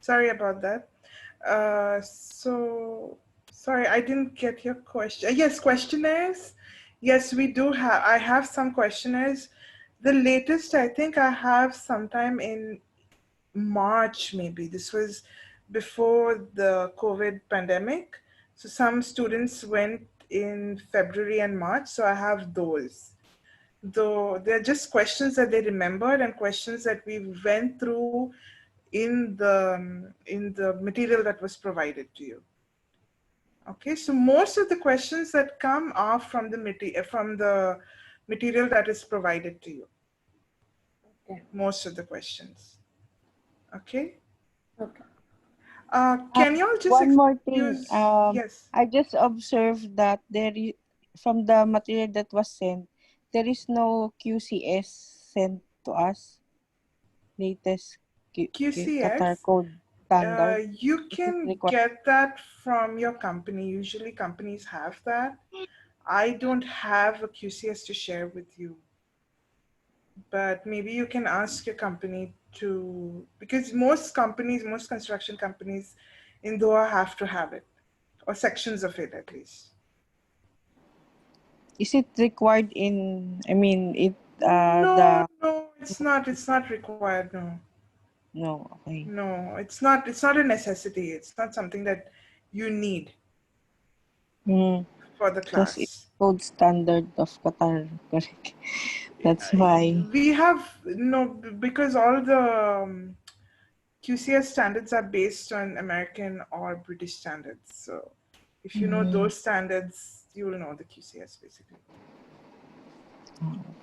Sorry about that. So sorry, I didn't get your question. Yes, questionnaires. Yes, we do have. I have some questionnaires. The latest, I think, I have sometime in March, maybe. This was before the COVID pandemic. So some students went in February and March. So I have those. Though they're just questions that they remembered and questions that we went through in the material that was provided to you. Okay, so most of the questions that come are from the material that is provided to you. Okay. Most of the questions. Okay. Okay. Can you all just One more thing. excuse? Yes. I just observed that from the material that was sent, there is no QCS sent to us. Latest Qatar QCS. code standard. You Is it can required? get that from your company. Usually, companies have that. I don't have a QCS to share with you, but maybe you can ask your company to, because most companies, most construction companies in Doha have to have it, or sections of it at least. Is it required in? I mean, No, the no, it's not. It's not required. No, no. Okay. no, it's not. It's not a necessity. It's not something that you need for the Because it's class. code standard of Qatar, correct? That's why. We have no, because all the QCS standards are based on American or British standards. So if you know those standards, you will know the QCS basically.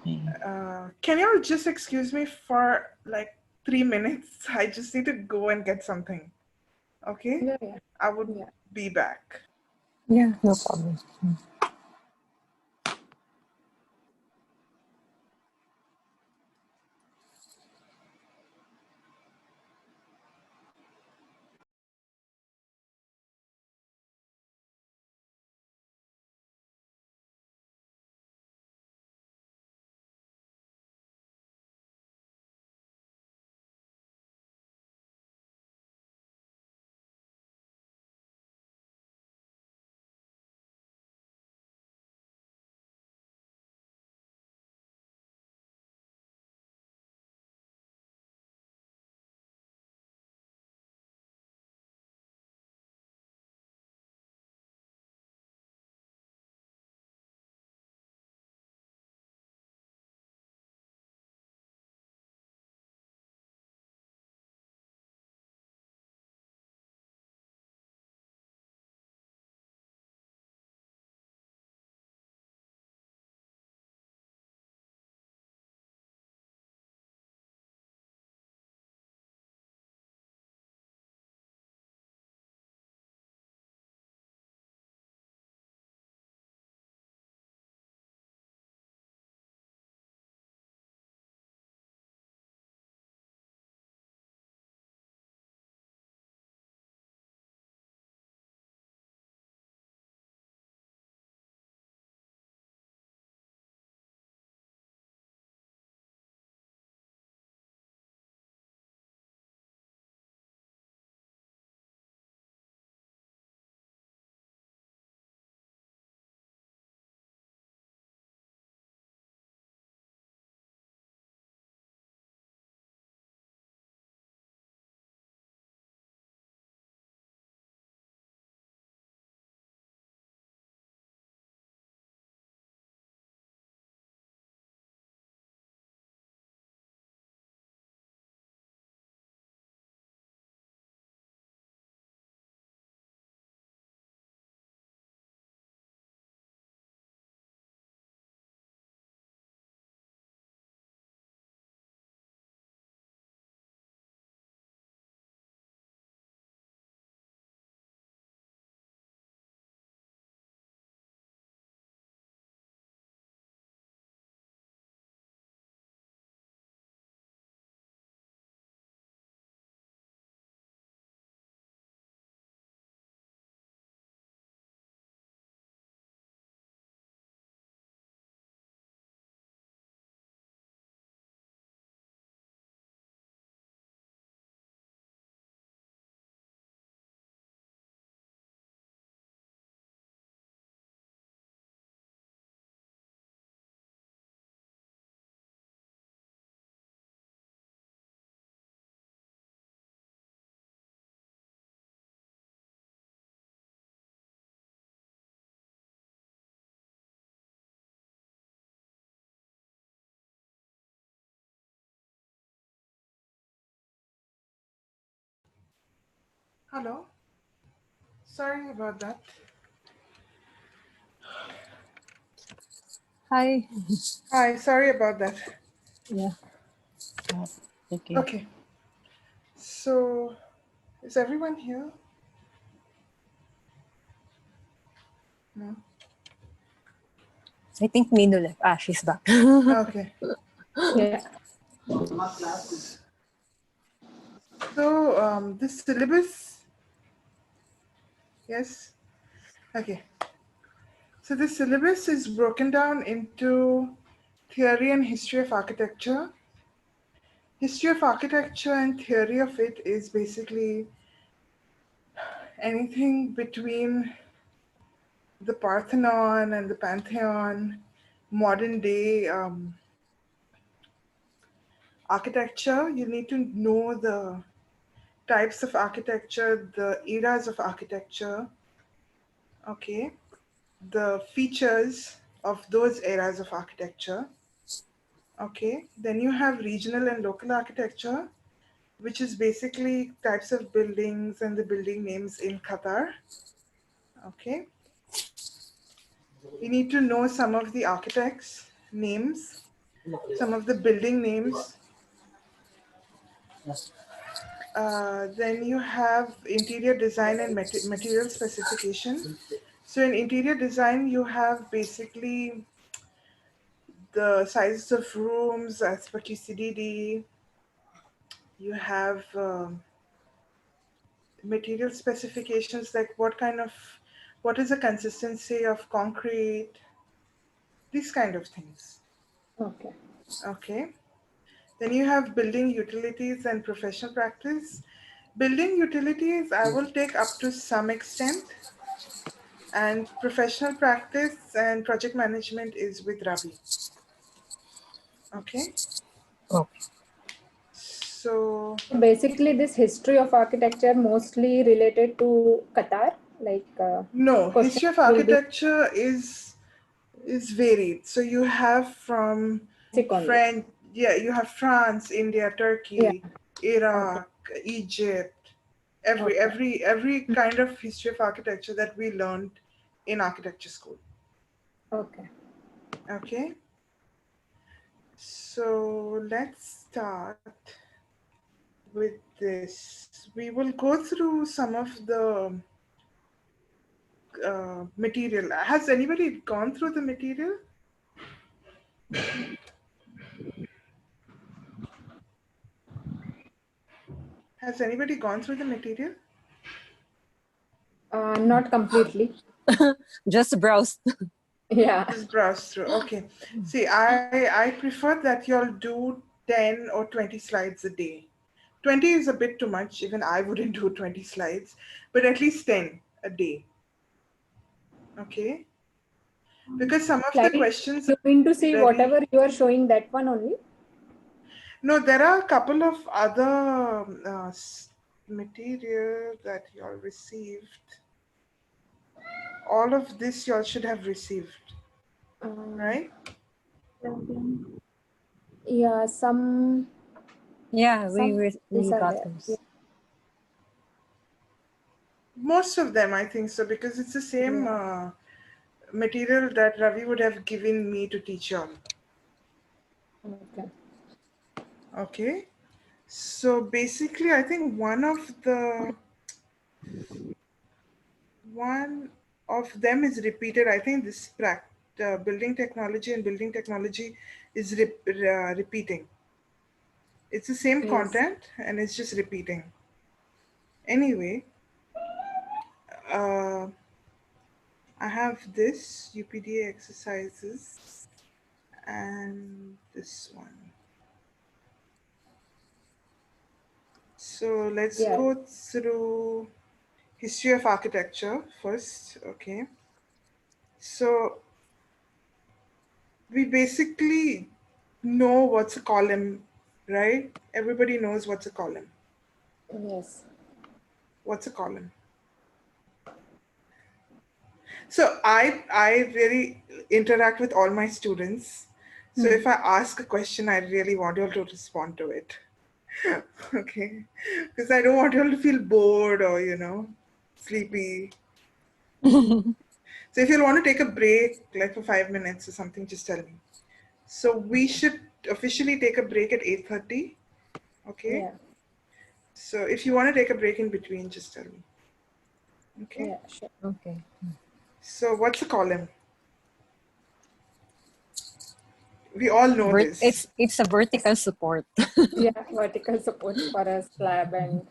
Okay. Can you all just excuse me for like 3 minutes? I just need to go and get something. Okay? Yeah, yeah. I would Yeah. be back. Yeah, no problem. Hello. Sorry about that. Hi. Hi, sorry about that. Yeah. Okay. Okay. So, is everyone here? No. I think Mino left. Ah, she's back. Okay. Yeah. So, the syllabus, yes. Okay. So the syllabus is broken down into theory and history of architecture. History of architecture and theory of it is basically anything between the Parthenon and the Pantheon, modern day architecture. You need to know the types of architecture, the eras of architecture, okay, the features of those eras of architecture, okay. Then you have regional and local architecture, which is basically types of buildings and the building names in Qatar, okay. You need to know some of the architects' names, some of the building names. Then you have interior design and material specification. So in interior design, you have basically the sizes of rooms as per QCDD. You have material specifications like what is the consistency of concrete, these kind of things. Okay. Okay. Then you have building utilities and professional practice. Building utilities, I will take up to some extent, and professional practice and project management is with Ravi. Okay. Okay. So Basically, this history of architecture mostly related to Qatar. Like no, question history of will be architecture is varied. So you have from basic only. French, yeah, you have France, India, Yeah. Turkey, Okay. Iraq, Egypt, Okay. every kind of history of architecture that we learned in architecture school. Okay. Okay, so let's start with this. We will go through some of the material. Has anybody gone through the material? Has anybody gone through the material? Not completely. Just browse. Yeah. Just browse through. Okay. See, I prefer that y'all do 10 or 20 slides a day. 20 is a bit too much. Even I wouldn't do 20 slides, but at least 10 a day. Okay. Because some of the Slide. questions You are mean to say very. whatever you are showing that one only? No, there are a couple of other material that y'all received. All of this y'all should have received, right? Yeah. Yeah, Some we these are got there. Yeah. those. Most of them, I think so, because it's the same Yeah. material that Ravi would have given me to teach y'all. Okay. Okay. So basically, I think one of them is repeated. I think this building technology and building technology is repeating. It's the same Yes. content and it's just repeating. Anyway, uh, I have this UPDA exercises and this one. So let's Yeah. go through history of architecture first. Okay. So we basically know what's a column, right? Everybody knows what's a column. Yes. What's a column? So I really interact with all my students. So if I ask a question, I really want you all to respond to it. Okay, because I don't want you all to feel bored or, you know, sleepy. So if you want to take a break, like for 5 minutes or something, just tell me. So we should officially take a break at 8:30. Okay. Yeah. So if you want to take a break in between, just tell me. Okay. Yeah, sure. Okay. So what's a column? We all know this. It's a vertical support. Yeah, vertical supports for a slab and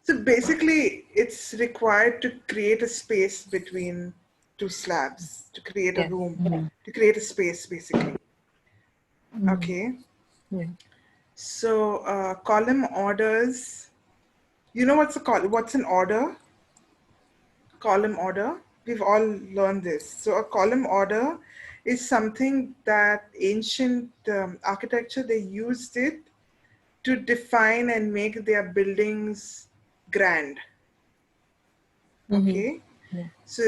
So basically, it's required to create a space between two slabs, to create a Yes. room, to create a space, basically. Okay. Yeah. So column orders. You know what's an order? Column order. We've all learned this. So a column order is something that ancient architecture, they used it to define and make their buildings grand. Okay. Yeah. So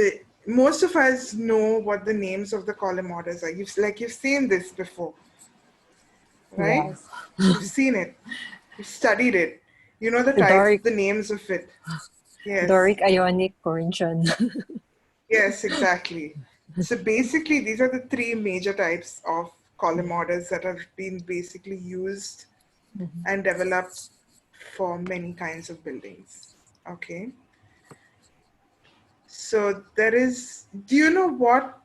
most of us know what the names of the column orders are. You've seen this before, right? Yeah. You've seen it. You've studied it. You know the The types, Doric, the names of it. Yes. Doric, Ionic, Corinthian. Yes, exactly. So basically, these are the three major types of column orders that have been basically used and developed for many kinds of buildings. Okay. So do you know what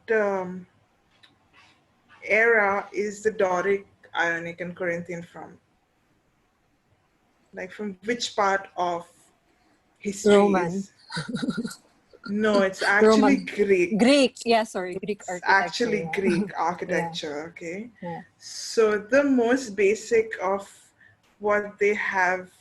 era is the Doric, Ionic, and Corinthian from? Like from which part of history Roman. is? No, it's actually Roman. Greek. Greek. Yeah, sorry. Greek It's architecture. actually Yeah. Greek architecture, okay? Yeah. So the most basic of what they have,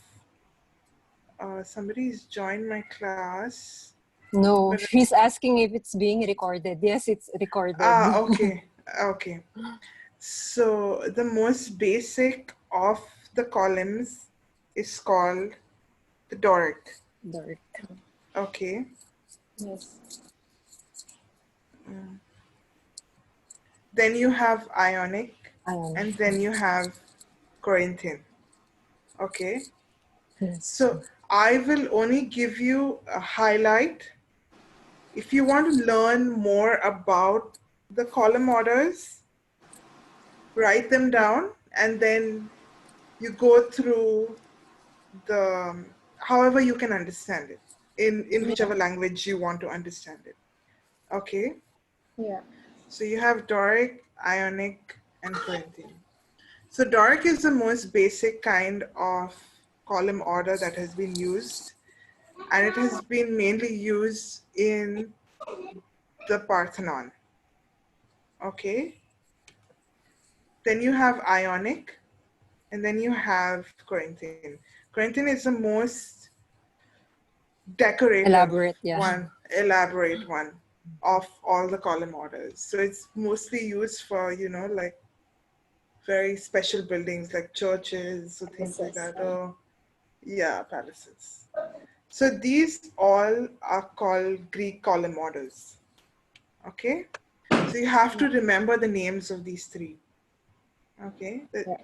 somebody's joined my class. No, But, she's asking if it's being recorded. Yes, it's recorded. okay, okay. So the most basic of the columns is called the Doric, Doric. okay? yes. Then you have Ionic, Ionic. and then you have Corinthian, okay? Yes. So I will only give you a highlight. If you want to learn more about the column orders, write them down, and then you go through however you can understand it, in whichever language you want to understand it. Okay? Yeah. So you have Doric, Ionic, and Corinthian. So Doric is the most basic kind of column order that has been used, and it has been mainly used in the Parthenon. Okay? Then you have Ionic, and then you have Corinthian. Corinthian is the most decorative Elaborate, yeah. elaborate one of all the column orders. So it's mostly used for, like very special buildings like churches or things like that, or palaces. So these all are called Greek column orders. Okay? So you have to remember the names of these three. Okay?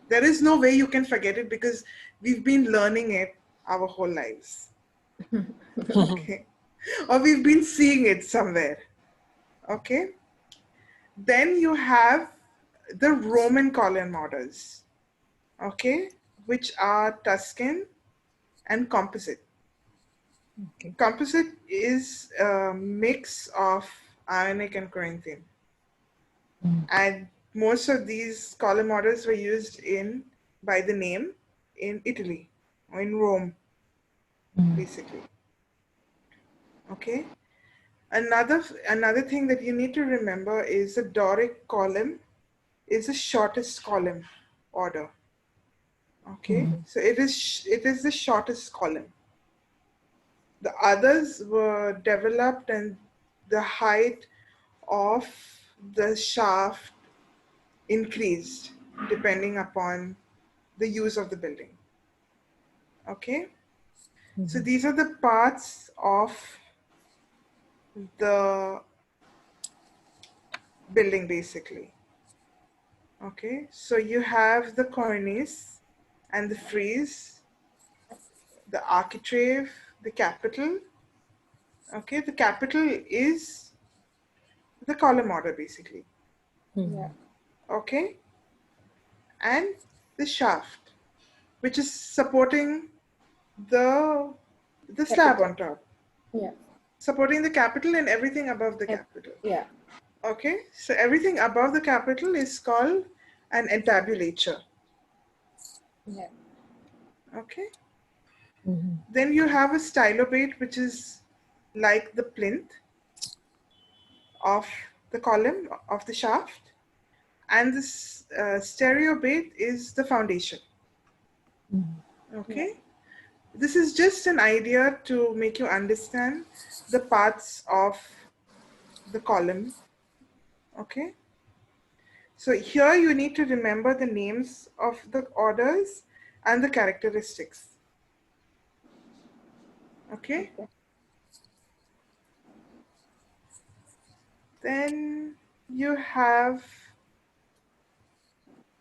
There is no way you can forget it because we've been learning it our whole lives. Okay? Or we've been seeing it somewhere. Okay? Then you have the Roman column orders. Okay? Which are Tuscan and composite. Okay. Composite is a mix of Ionic and Corinthian. And most of these column orders were used by the name in Italy or in Rome, basically. Okay. Another thing that you need to remember is the Doric column is the shortest column order. Okay, so it is the shortest column. The others were developed and the height of the shaft increased depending upon the use of the building. Okay, so these are the parts of the building basically. Okay, so you have the cornice and the frieze, the architrave, the capital. Okay, the capital is the column order basically. Yeah. Okay, and the shaft, which is supporting the slab on top, Yeah. supporting the capital and everything above the capital. Yeah. Okay, so everything above the capital is called an entablature. Yeah. Okay, Mhm. then you have a stylobate, which is like the plinth of the column of the shaft, and this stereobate is the foundation. Okay, this is just an idea to make you understand the parts of the column. Okay, so here you need to remember the names of the orders and the characteristics. Okay, then you have,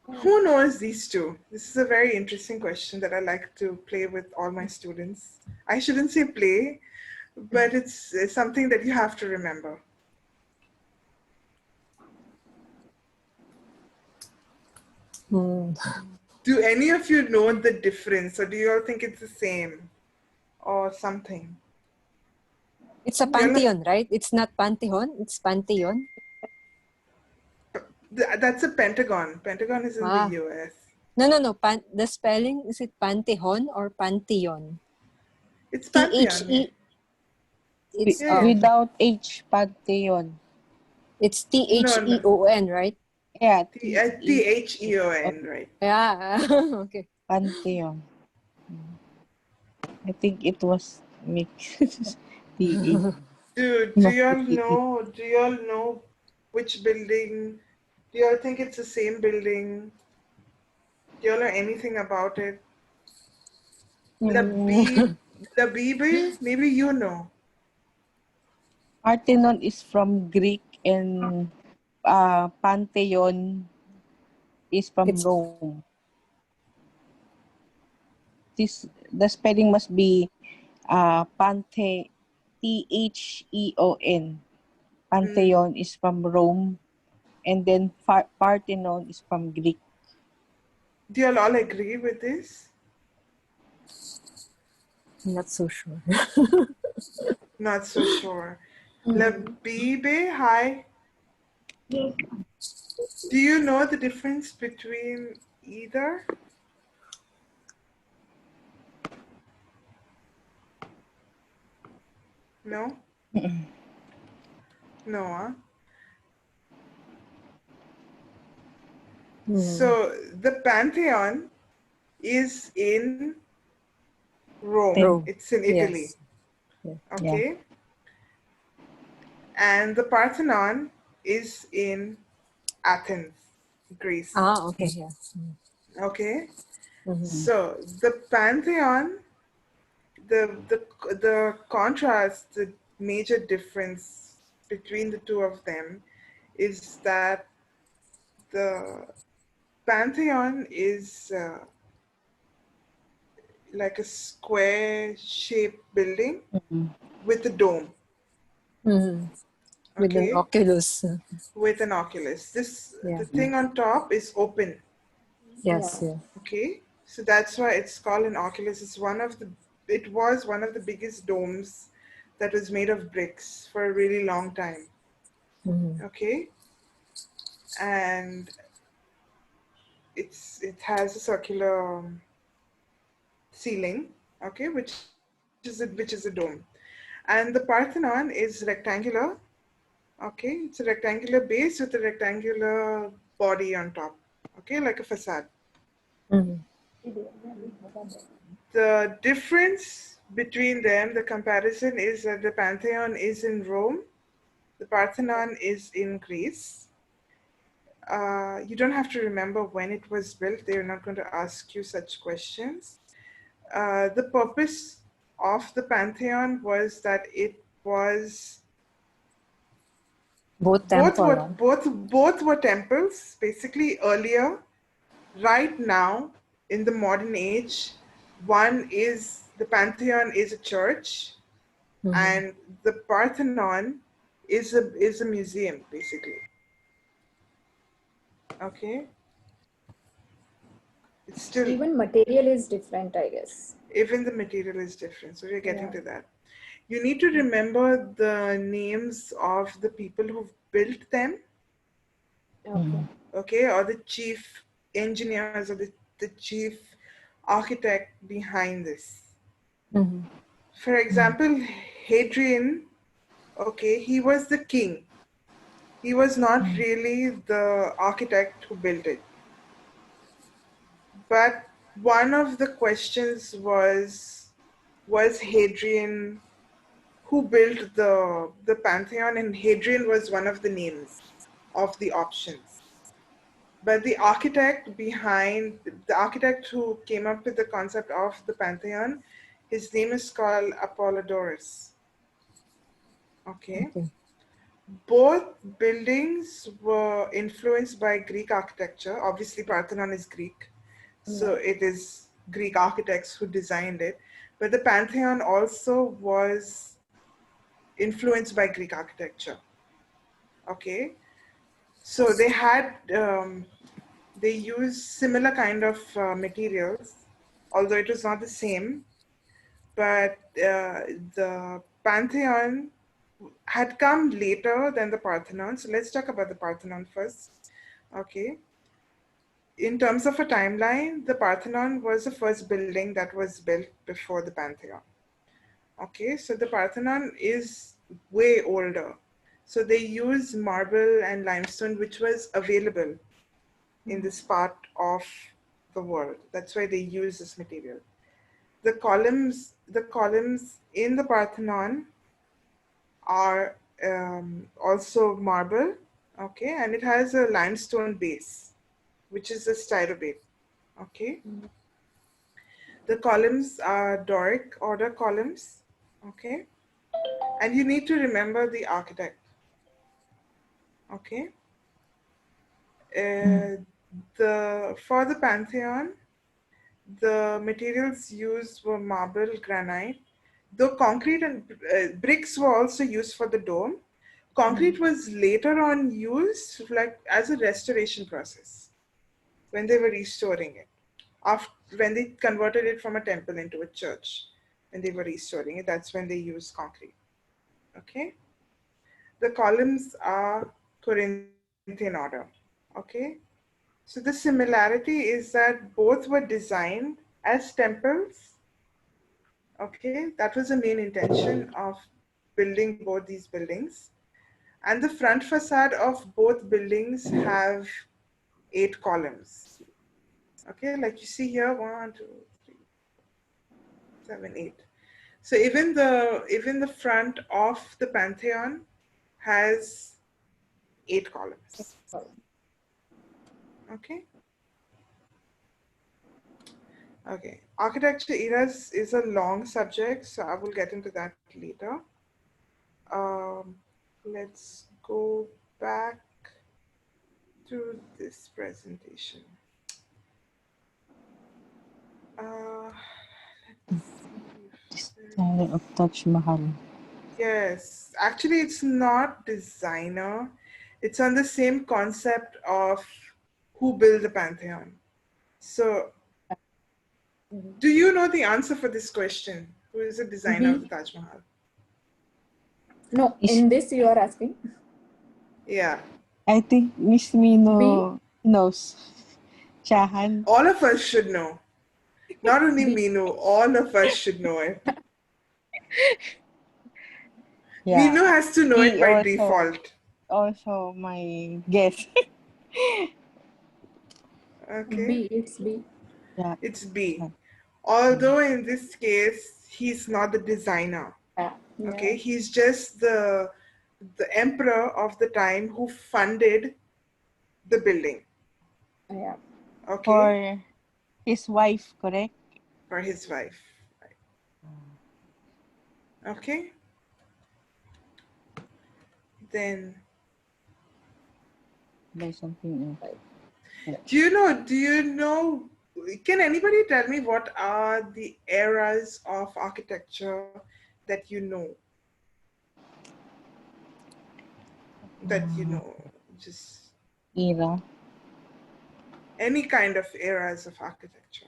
who knows these two? This is a very interesting question that I like to play with all my students. I shouldn't say play, but it's something that you have to remember. Hmm. Do any of you know the difference, or do you all think it's the same or something? It's a pantheon, right? It's not pantheon. It's pantheon. That's a pentagon. Pentagon is in the US. No. The spelling, is it pantheon or pantheon? It's Pantheon. T-H-E. It's Yeah. Without H, Pantheon. it's No. T-H-E-O-N, right? Yeah, Theon, right? Yeah. Okay. Pantheon. I think it was mixed. T-A. Do you all know which building? Do you all think it's the same building? Do you all know anything about it? The Bible, maybe you know. Parthenon is from Greek and Pantheon is from It's- Rome. The spelling must be T-H-E-O-N. Pantheon is from Rome, and then Parthenon is from Greek. Do you all agree with this? I'm not so sure. Not so sure. Labibe, hi. Yes. Do you know the difference between either? No? No, huh? So the Pantheon is in Rome. Rome. It's in Italy. Yes. Okay. And the Parthenon is in Athens, Greece. Okay. Yeah. Okay. Mhm. So the Pantheon, the contrast, the major difference between the two of them is that the Pantheon is like a square-shaped building with a dome. Mhm. With an Okay, oculus. with an oculus. Yeah. The thing on top is open. Yes. Yeah. Okay, so that's why it's called an oculus. It was one of the biggest domes that was made of bricks for a really long time. Mhm. Okay, and it has a circular ceiling. Okay, which is a dome, and the Parthenon is rectangular. Okay, it's a rectangular base with a rectangular body on top. Okay, like a facade. Mhm. The difference between them, the comparison is that the Pantheon is in Rome, the Parthenon is in Greece. You don't have to remember when it was built. They're not going to ask you such questions. The purpose of the Pantheon was that it was Both temple. both were temples basically earlier. Right now in the modern age. One is the Pantheon is a church, and the Parthenon is a museum basically. Okay, it's still Even material is different, I guess. even the material is different. So we're getting to that. You need to remember the names of the people who've built them. Okay. Okay, or the chief engineers or the chief architect behind this. For example, Hadrian, okay, he was the king. He was not really the architect who built it. But one of the questions was Hadrian who built the Pantheon, and Hadrian was one of the names of the options. But the architect who came up with the concept of the Pantheon, his name is called Apollodorus. Okay. Both buildings were influenced by Greek architecture. Obviously, Parthenon is Greek, so it is Greek architects who designed it. But the Pantheon also was influenced by Greek architecture. Okay. So they had, they used similar kind of materials, although it was not the same. But the Pantheon had come later than the Parthenon. So let's talk about the Parthenon first. Okay. In terms of a timeline, the Parthenon was the first building that was built before the Pantheon. Okay, so the Parthenon is way older. So they use marble and limestone, which was available in this part of the world. That's why they use this material. The columns in the Parthenon are also marble, okay, and it has a limestone base, which is a styrobate, okay. The columns are Doric order columns, okay, and you need to remember the architect, okay. For the Pantheon, the materials used were marble, granite, though concrete and bricks were also used for the dome. Concrete was later on used like as a restoration process when they were restoring it. When they converted it from a temple into a church, when they were restoring it, that's when they used concrete. Okay. The columns are Corinthian order. Okay. So the similarity is that both were designed as temples. Okay, that was the main intention of building both these buildings. And the front facade of both buildings have 8 columns. Okay, like you see here, 1, 2, 3, 7, 8. So even the front of the Pantheon has 8 columns. Okay. Okay, architecture eras is a long subject, so I will get into that later. Let's go back to this presentation. Designer of Taj Mahal. Yes, actually it's not designer. It's on the same concept of who built the Pantheon. So, do you know the answer for this question? Who is the designer of the Taj Mahal? No, in this you are asking. Yeah. I think Miss Mino knows. Chahan. All of us should know. Not only Minu, all of us should know it. Yeah. Minu has to know it by default. Also my guess. Okay. B, it's B. Yeah. It's B. Although in this case, he's not the designer. Yeah. Okay, he's just the emperor of the time who funded the building. Yeah. Okay. For his wife, correct? For his wife. Okay. Then By something else. do you know can anybody tell me what are the eras of architecture that you know? Just Era. any kind of eras of architecture.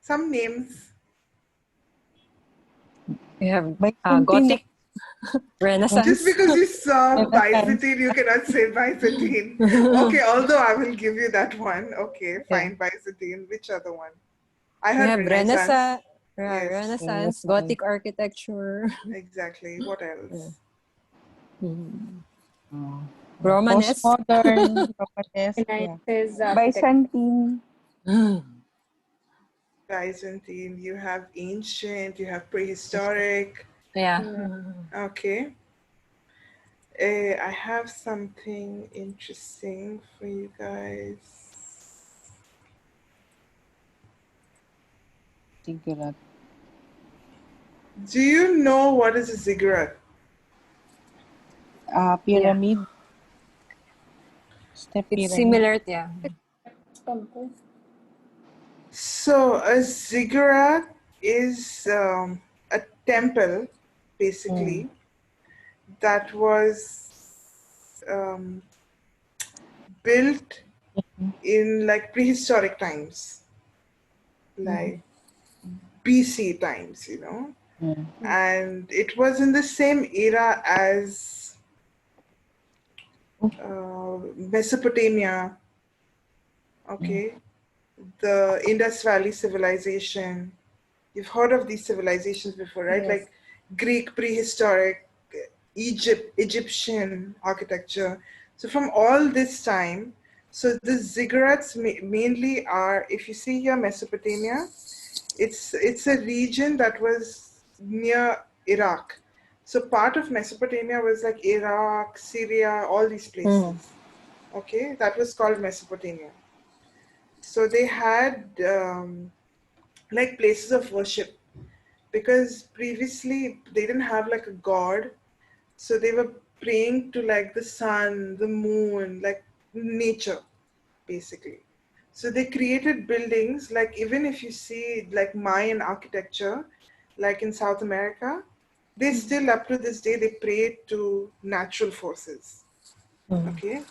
Some names. We have Byzantine. Gothic, Renaissance. Just because you saw Renaissance. Byzantine, you cannot say Byzantine. Okay, although I will give you that one. Okay, fine, Byzantine. Which other one? I We heard have Renaissance. Renaissance, Yes, Renaissance, Gothic architecture. exactly. What else? Romanesque. Postmodern. Romanesque. Yeah. Renaissance architecture. Byzantine. Byzantine. You have ancient. You have prehistoric. Yeah. Okay. I have something interesting for you guys. Ziggurat. Do you know what is a ziggurat? Pyramid. Step It's pyramid. similar, yeah. Temple. So a ziggurat is a temple, basically, that was built in like prehistoric times, like BC times, you know. And it was in the same era as Mesopotamia, okay, the Indus Valley civilization. You've heard of these civilizations before, right? Yes. Like Greek prehistoric, Egyptian architecture. So from all this time, so the ziggurats mainly are, if you see here Mesopotamia, it's a region that was near Iraq. So part of Mesopotamia was like Iraq, Syria, all these places. Okay, that was called Mesopotamia. So they had like places of worship, because previously they didn't have like a god, so they were praying to like the sun, the moon, like nature, basically. So they created buildings, like even if you see like Mayan architecture, like in South America, they still up to this day, they pray to natural forces. Okay.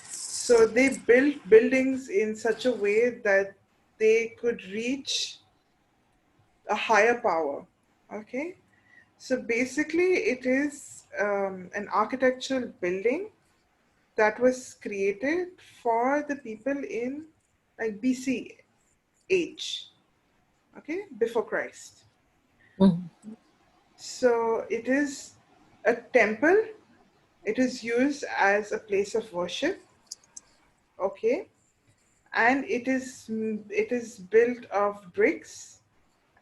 So they built buildings in such a way that they could reach a higher power. Okay. So basically it is an architectural building that was created for the people in like BC age, okay, before Christ. So it is a temple. It is used as a place of worship, okay, and it is built of bricks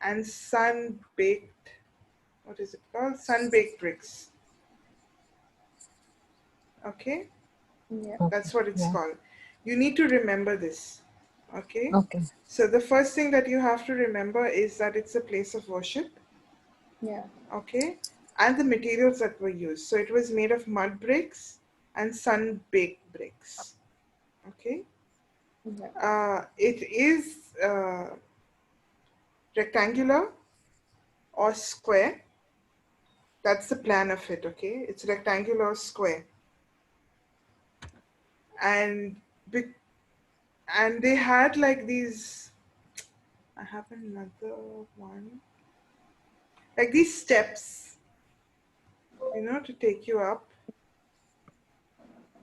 and sun-baked. What is it called? Sun-baked bricks. Okay, Yeah. that's what it's called. You need to remember this. Okay. Okay. So the first thing that you have to remember is that it's a place of worship. Yeah. Okay. And the materials that were used. So it was made of mud bricks and sun-baked bricks. Okay. Yeah. It is rectangular or square. That's the plan of it. Okay. It's rectangular or square. And they had like these, I have another one, like these steps, you know, to take you up.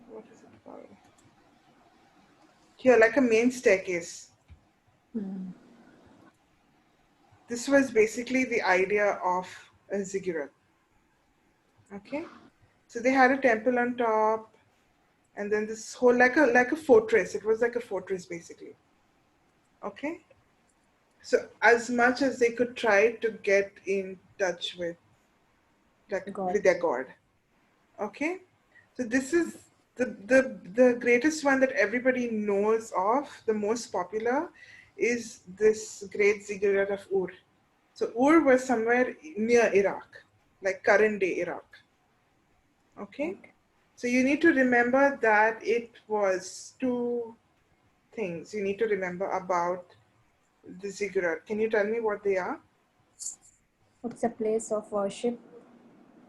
What is it called? Here, like a main staircase. This was basically the idea of a ziggurat. Okay, so they had a temple on top, and then this whole like a fortress. It was like a fortress basically. Okay, so as much as they could try to get in touch with with their god. Okay, so this is the greatest one that everybody knows of. The most popular is this great ziggurat of Ur. So Ur was somewhere near Iraq, like current day Iraq. Okay? So you need to remember that it was two things you need to remember about the ziggurat. Can you tell me what they are? It's a place of worship.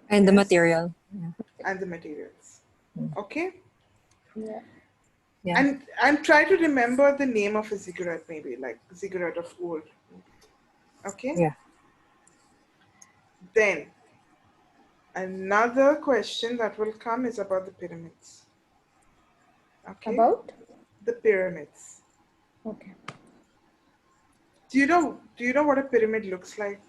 And the Yes. material. Yeah. And the materials. Okay? Yeah. Yeah. And try to remember the name of a ziggurat, maybe like Ziggurat of Ur. Okay? Yeah. Then another question that will come is about the pyramids. Okay? About? The pyramids. Okay. Do you know what a pyramid looks like?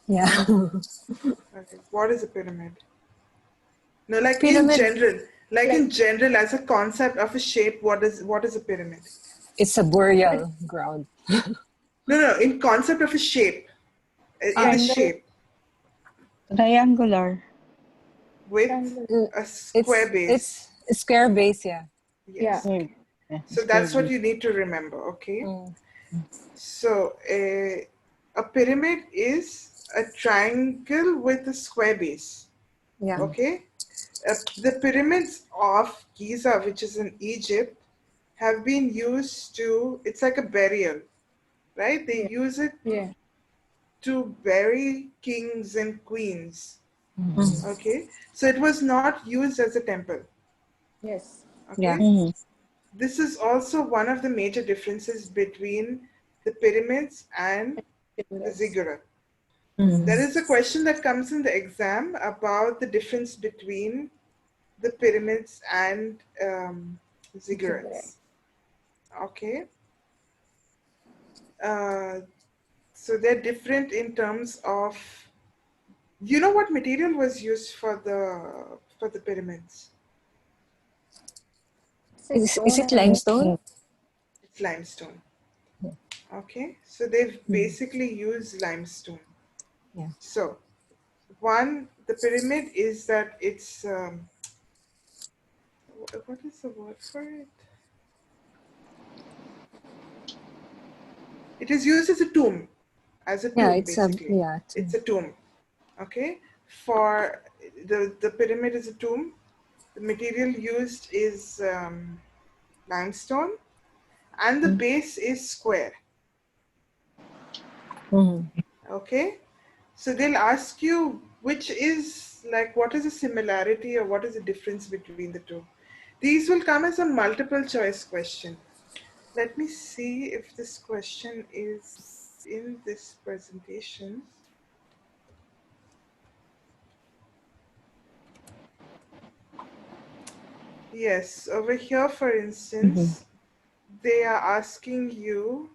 Yeah. Okay. What is a pyramid? No, like Pyramid. in general, as a concept of a shape, what is a pyramid? It's a burial ground. No, in concept of a shape, in the Triangle. shape Triangular. with Triangle. a square base. It's a square base, yeah. Yes. Yeah. Okay. So that's what you need to remember, okay? So a pyramid is a triangle with a square base, Yeah. okay? The pyramids of Giza, which is in Egypt, have been used to, it's like a burial, right? They use it Yeah. to bury kings and queens, okay? So it was not used as a temple, Yes. okay? Yeah. Mhm. This is also one of the major differences between the pyramids and the ziggurat. There is a question that comes in the exam about the difference between the pyramids and ziggurats. Okay. So they're different in terms of, you know what material was used for the pyramids? Is it limestone? It's limestone. Okay, so they've basically used limestone. Yeah. So the pyramid is that it's what is the word for it? It is used as a tomb, Yeah, basically. it's It's a tomb. Okay, for the pyramid is a tomb. The material used is limestone, and the base is square. Okay, so they'll ask you what is the similarity or what is the difference between the two. These will come as a multiple choice question. Let me see if this question is in this presentation. Yes, over here, for instance, they are asking you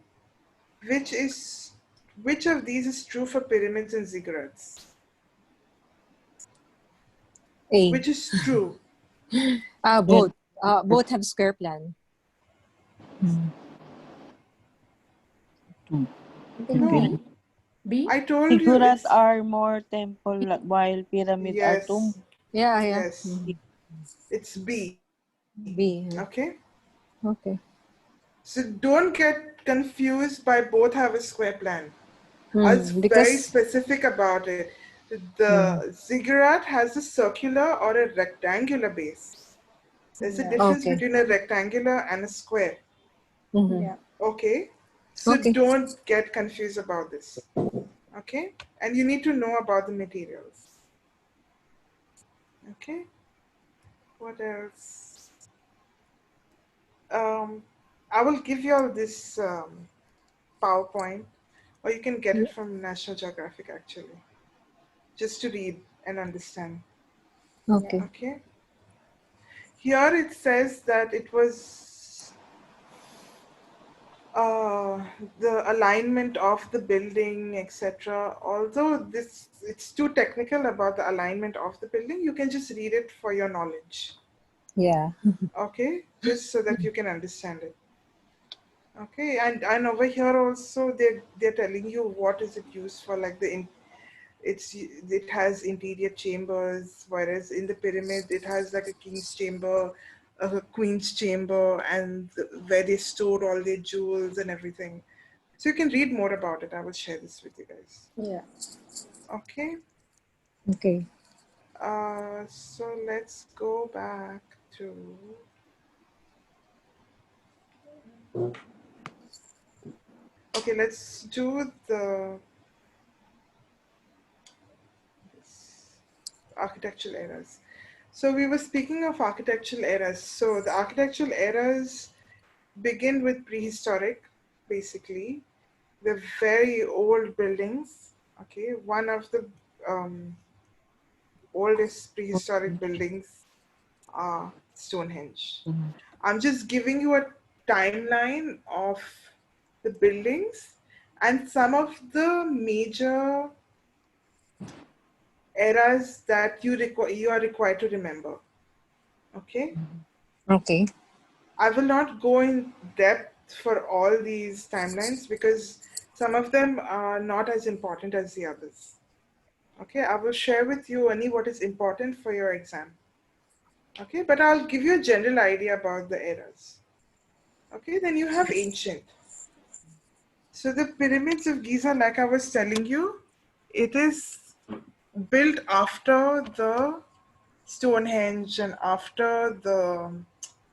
which of these is true for pyramids and ziggurats? A. Which is true? Both. Both have square plan. No, B? I told you Ziggurat it's are more temple while pyramid are tomb. yes, Yeah, yeah. yes. It's B. B. Okay. Okay. So don't get confused by both have a square plan. I was very Because specific about it. The ziggurat has a circular or a rectangular base. There's a difference okay. between a rectangular and a square. Yeah. Okay? So Okay. don't get confused about this. Okay? And you need to know about the materials. Okay? What else? I will give you all this PowerPoint, or you can get it from National Geographic actually, just to read and understand. Okay. Okay? Here it says that it was the alignment of the building, etc. Although it's too technical about the alignment of the building, you can just read it for your knowledge. Yeah. Okay, just so that you can understand it. Okay, and over here also they're telling you what is it used for, like it has interior chambers, whereas in the pyramid it has like a king's chamber, a queen's chamber, and where they store all their jewels and everything. So you can read more about it. I will share this with you guys. Yeah. Okay. Okay. So let's go back to, okay, let's do the architectural eras. So we were speaking of architectural eras. So the architectural eras begin with prehistoric, basically. The very old buildings. Okay, one of the oldest prehistoric buildings are Stonehenge. I'm just giving you a timeline of the buildings and some of the major eras that you are required to remember. Okay. Okay. I will not go in depth for all these timelines because some of them are not as important as the others. Okay, I will share with you only what is important for your exam. Okay, but I'll give you a general idea about the eras. Okay, then you have ancient. So the pyramids of Giza, like I was telling you, it is built after the Stonehenge and after the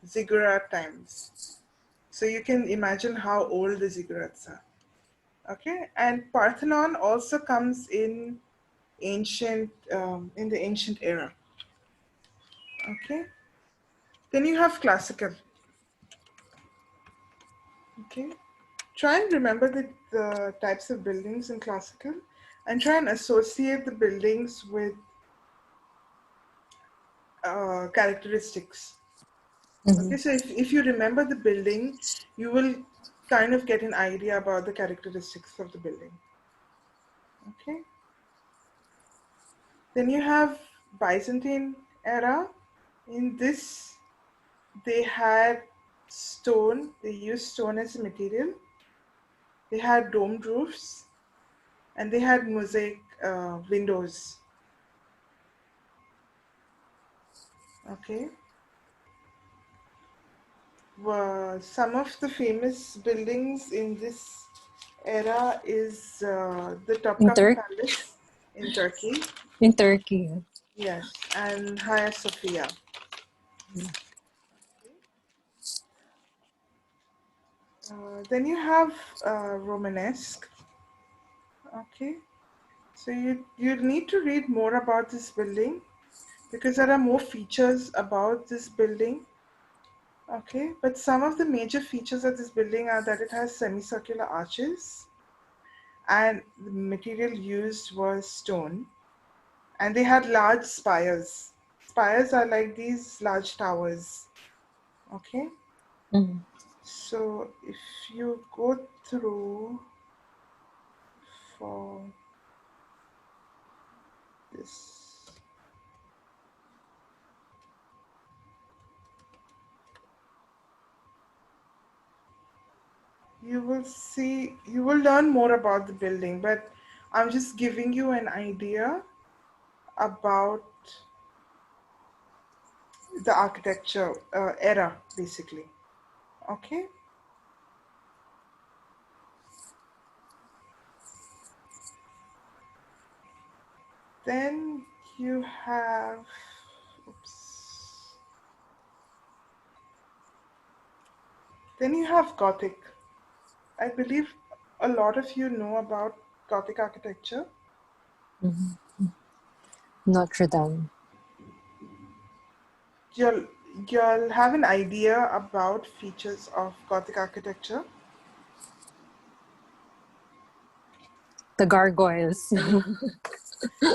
Ziggurat times. So you can imagine how old the ziggurats are. Okay, and Parthenon also comes in the ancient era. Okay, then you have classical. Okay, try and remember the types of buildings in classical, and try and associate the buildings with characteristics. Okay, so if you remember the building, you will kind of get an idea about the characteristics of the building. Okay. Then you have Byzantine era. In this, they had stone. They used stone as a material. They had domed roofs, and they had mosaic windows. Okay. Some of the famous buildings in this era is the Topkapi Palace in Turkey. In Turkey. Yes, and Hagia Sophia. Then you have Romanesque. Okay, so you need to read more about this building because there are more features about this building. Okay, but some of the major features of this building are that it has semicircular arches and the material used was stone, and they had large spires. Spires are like these large towers. Okay, so if you go through for this, you will learn more about the building, but I'm just giving you an idea about the architecture era, basically. Okay. Then you have, oops. Then you have Gothic. I believe a lot of you know about Gothic architecture. Notre Dame. You'll have an idea about features of Gothic architecture. The gargoyles.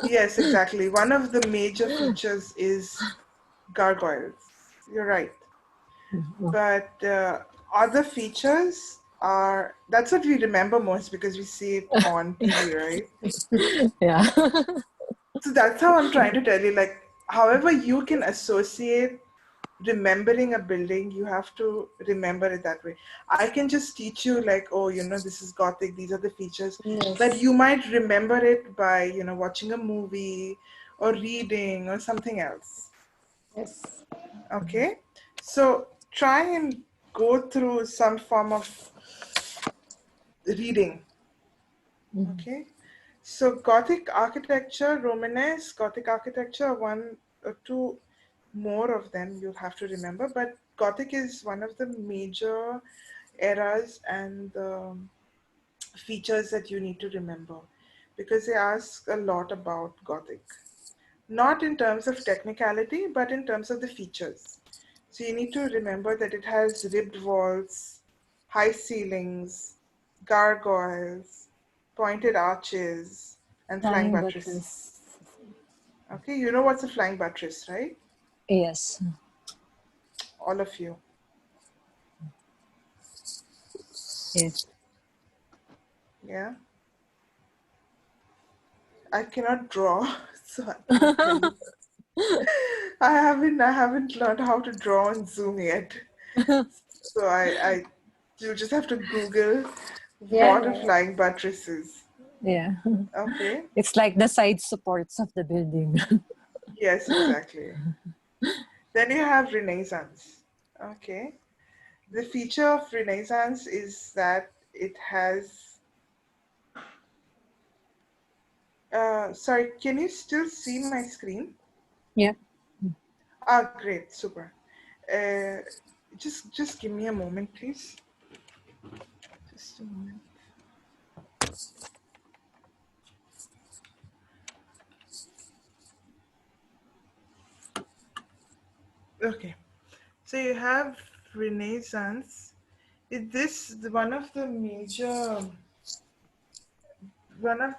Yes, exactly. One of the major features is gargoyles. You're right. But other features are, that's what we remember most because we see it on TV, right? Yeah. So that's how I'm trying to tell you, like, however you can associate remembering a building, you have to remember it that way. I can just teach you like, oh, this is Gothic, these are the features, but you might remember it by, watching a movie or reading or something else. Yes. Okay, so try and go through some form of reading. Okay, So Gothic architecture, Romanesque, Gothic architecture, one or two more of them you'll have to remember, but Gothic is one of the major eras and features that you need to remember because they ask a lot about Gothic. Not in terms of technicality, but in terms of the features. So you need to remember that it has ribbed walls, high ceilings, gargoyles, pointed arches, and flying Flying buttresses. buttress. Okay, you know what's a flying buttress, right? Yes. All of you. Yes. Yeah. I cannot draw, so I cannot tell you. I haven't learned how to draw on Zoom yet. So you just have to Google what a Yeah. flying buttress is. Yeah. Okay. It's like the side supports of the building. Yes, exactly. Then you have Renaissance. Okay. The feature of Renaissance is that it has. Sorry, can you still see my screen? Yeah. Ah, great, super. Uh, just give me a moment, please. Just a moment. Okay. So you have Renaissance. Is this one of the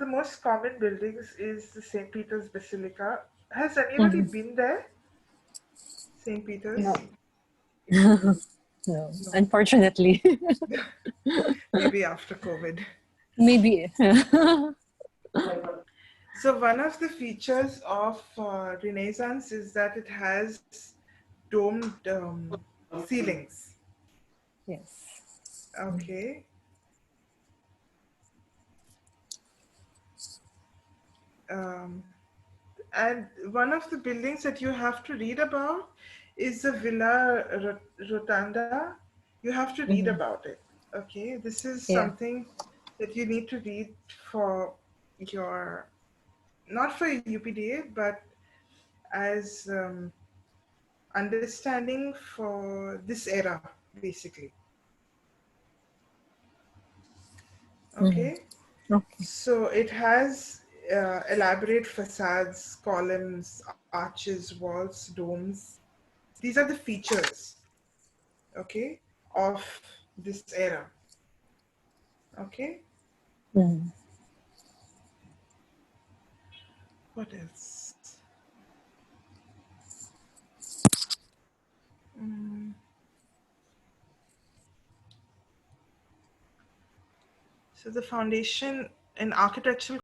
most common buildings is the St. Peter's Basilica. Has anybody been there? St. Peter's? No. No, No. unfortunately. Maybe after COVID. Maybe. So one of the features of Renaissance is that it has domed ceilings. Yes. Okay. Um, and one of the buildings that you have to read about is the Villa Rotunda. You have to read about it. Okay. This is Yeah. something that you need to read for your, not for UPDA, but as understanding for this era, basically. Okay. Okay. So it has elaborate facades, columns, arches, walls, domes. These are the features, okay, of this era. Okay. Mm. What else? Mm. So the foundation in architectural